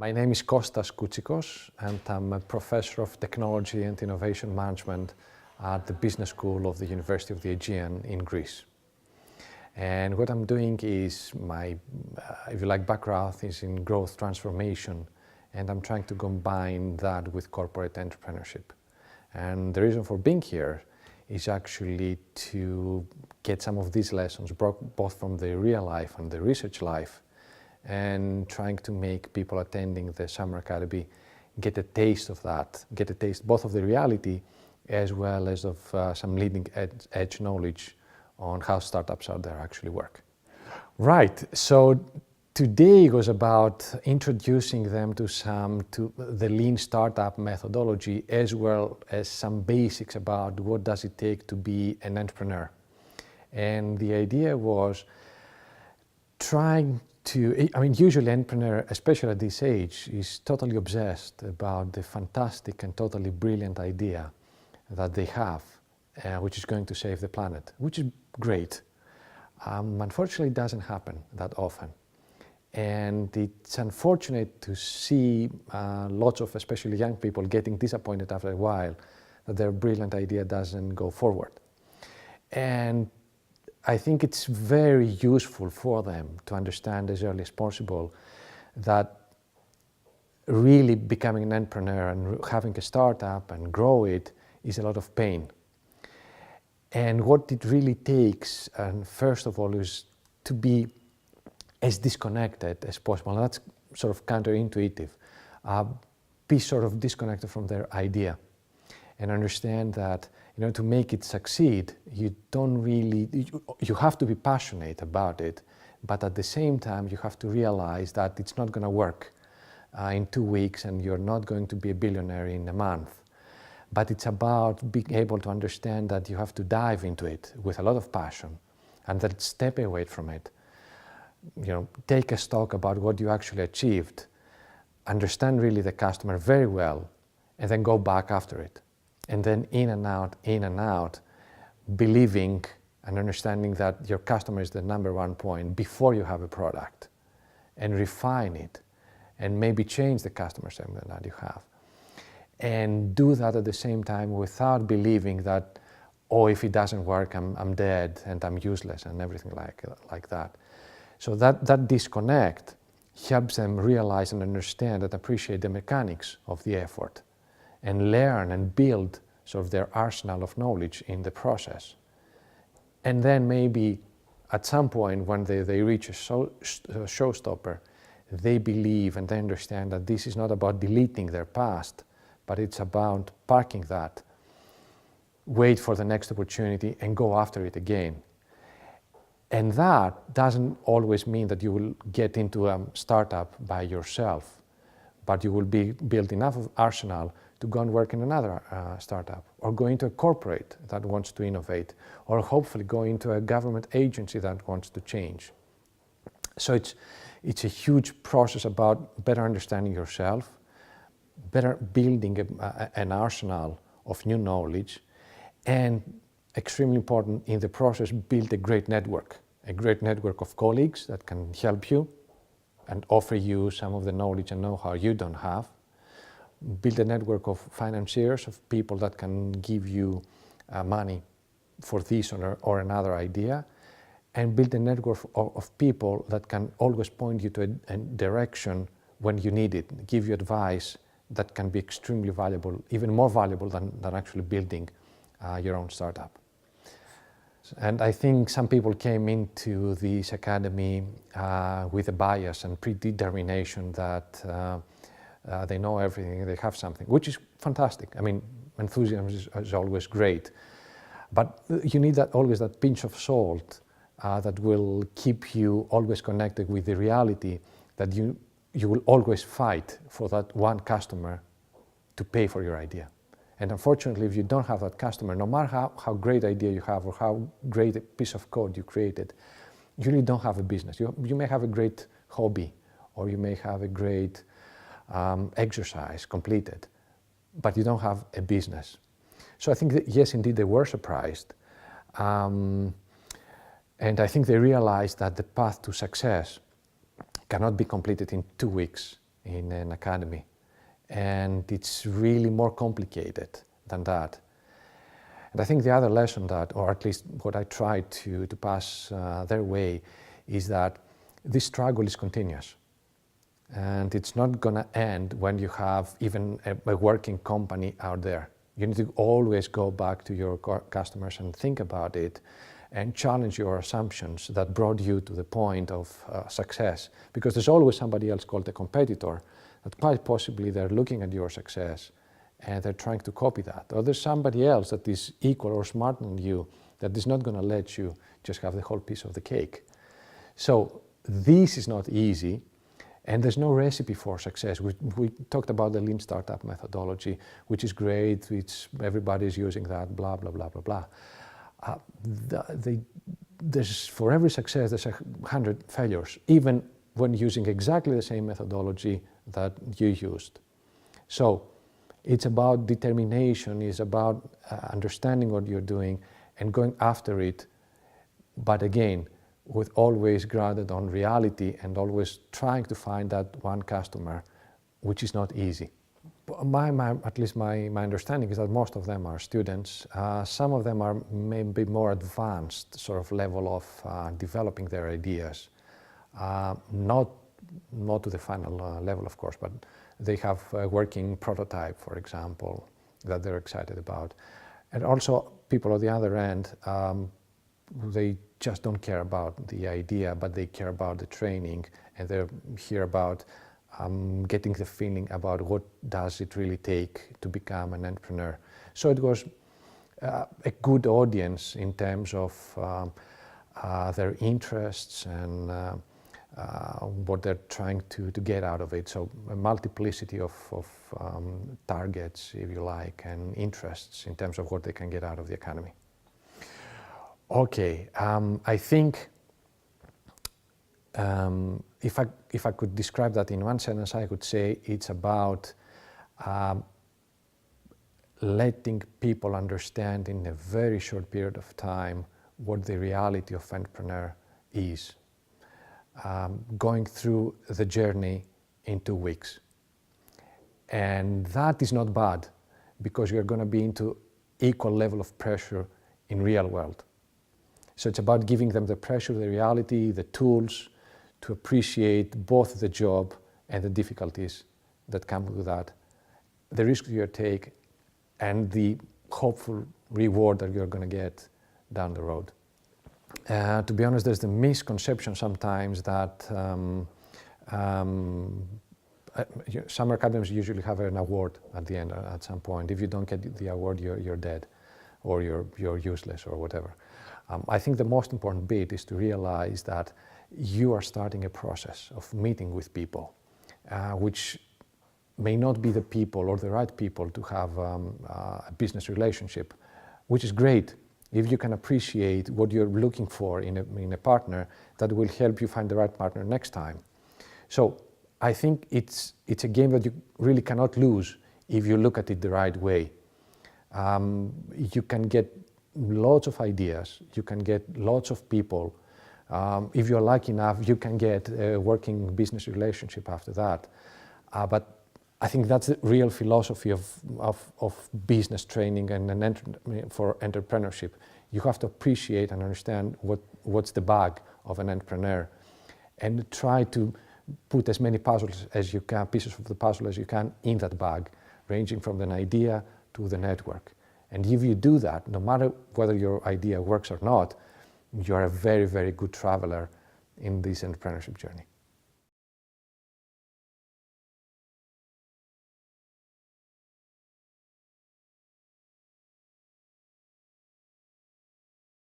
My name is Kostas Koutsikos, and I'm a professor of technology and innovation management at the business school of the University of the Aegean in Greece. And what I'm doing is if you like, background is in growth transformation, and I'm trying to combine that with corporate entrepreneurship. And the reason for being here is actually to get some of these lessons, both from the real life and the research life, and trying to make people attending the Summer Academy get a taste of that, get a taste both of the reality as well as of some leading edge knowledge on how startups out there actually work. Right, so today was about introducing them to the lean startup methodology, as well as some basics about what does it take to be an entrepreneur. And the idea was usually entrepreneur, especially at this age, is totally obsessed about the fantastic and totally brilliant idea that they have, which is going to save the planet, which is great. Unfortunately, it doesn't happen that often. And it's unfortunate to see lots of, especially young people, getting disappointed after a while that their brilliant idea doesn't go forward. And I think it's very useful for them to understand as early as possible that really becoming an entrepreneur and having a startup and grow it is a lot of pain. And what it really takes, and first of all, is to be as disconnected as possible. And that's sort of counterintuitive. Be sort of disconnected from their idea and understand that to make it succeed, you have to be passionate about it, but at the same time, you have to realize that it's not going to work in 2 weeks and you're not going to be a billionaire in a month. But it's about being able to understand that you have to dive into it with a lot of passion and then step away from it. Take a stock about what you actually achieved, understand really the customer very well, and then go back after it. And then in and out, believing and understanding that your customer is the number one point before you have a product, and refine it, and maybe change the customer segment that you have. And do that at the same time without believing that, if it doesn't work, I'm dead and I'm useless and everything like that. So that disconnect helps them realize and understand and appreciate the mechanics of the effort, and learn and build sort of their arsenal of knowledge in the process. And then maybe at some point when they reach a showstopper, they believe and they understand that this is not about deleting their past, but it's about parking that, wait for the next opportunity and go after it again. And that doesn't always mean that you will get into a startup by yourself, but you will build enough of arsenal to go and work in another startup, or go into a corporate that wants to innovate, or hopefully go into a government agency that wants to change. So it's a huge process about better understanding yourself, better building an arsenal of new knowledge, and extremely important in the process, build a great network of colleagues that can help you and offer you some of the knowledge and know-how you don't have. Build a network of financiers, of people that can give you money for this or another idea, and build a network of people that can always point you to a direction when you need it, give you advice that can be extremely valuable, even more valuable than actually building your own startup. And I think some people came into this academy with a bias and predetermination that they know everything, they have something, which is fantastic. I mean, enthusiasm is always great, but you need always that pinch of salt that will keep you always connected with the reality that you will always fight for that one customer to pay for your idea. And unfortunately, if you don't have that customer, no matter how great idea you have or how great a piece of code you created, you really don't have a business. You may have a great hobby, or you may have a great exercise completed, but you don't have a business. So I think that, yes, indeed, they were surprised. And I think they realized that the path to success cannot be completed in 2 weeks. in an academy. And it's really more complicated than that. And I think the other lesson that, or at least what I try to pass their way, is that this struggle is continuous. And it's not going to end when you have even a working company out there. You need to always go back to your customers and think about it and challenge your assumptions that brought you to the point of success. Because there's always somebody else called a competitor that quite possibly they're looking at your success and they're trying to copy that. Or there's somebody else that is equal or smarter than you that is not going to let you just have the whole piece of the cake. So this is not easy, and there's no recipe for success. We talked about the lean startup methodology, which is great, which everybody's using that, blah, blah, blah, blah, blah. There's, for every success, there's 100 failures, even when using exactly the same methodology that you used. So it's about determination, it's about understanding what you're doing and going after it, but again, with always grounded on reality and always trying to find that one customer, which is not easy. At least my understanding is that most of them are students. Some of them are maybe more advanced sort of level of developing their ideas. Not to the final level, of course, but they have a working prototype, for example, that they're excited about. And also people at the other end, they just don't care about the idea, but they care about the training, and they hear about getting the feeling about what does it really take to become an entrepreneur. So it was a good audience in terms of their interests and what they're trying to get out of it. So a multiplicity of targets, if you like, and interests in terms of what they can get out of the academy. Okay, I think if I could describe that in one sentence, I could say it's about letting people understand in a very short period of time what the reality of entrepreneur is. Going through the journey in 2 weeks. And that is not bad, because you're going to be into equal level of pressure in real world. So it's about giving them the pressure, the reality, the tools to appreciate both the job and the difficulties that come with that, the risk you take, and the hopeful reward that you're going to get down the road. To be honest, there's the misconception sometimes that summer academies usually have an award at the end, at some point. If you don't get the award, you're dead, or you're useless, or whatever. I think the most important bit is to realize that you are starting a process of meeting with people, which may not be the people or the right people to have a business relationship, which is great. If you can appreciate what you're looking for in a partner, that will help you find the right partner next time. So I think it's a game that you really cannot lose if you look at it the right way. You can get lots of ideas, you can get lots of people. If you're lucky enough, you can get a working business relationship after that. But I think that's the real philosophy of business training and for entrepreneurship. You have to appreciate and understand what's the bag of an entrepreneur, and try to put as many puzzles as you can, pieces of the puzzle as you can in that bag, ranging from an idea to the network. And if you do that, no matter whether your idea works or not, you're a very, very good traveler in this entrepreneurship journey.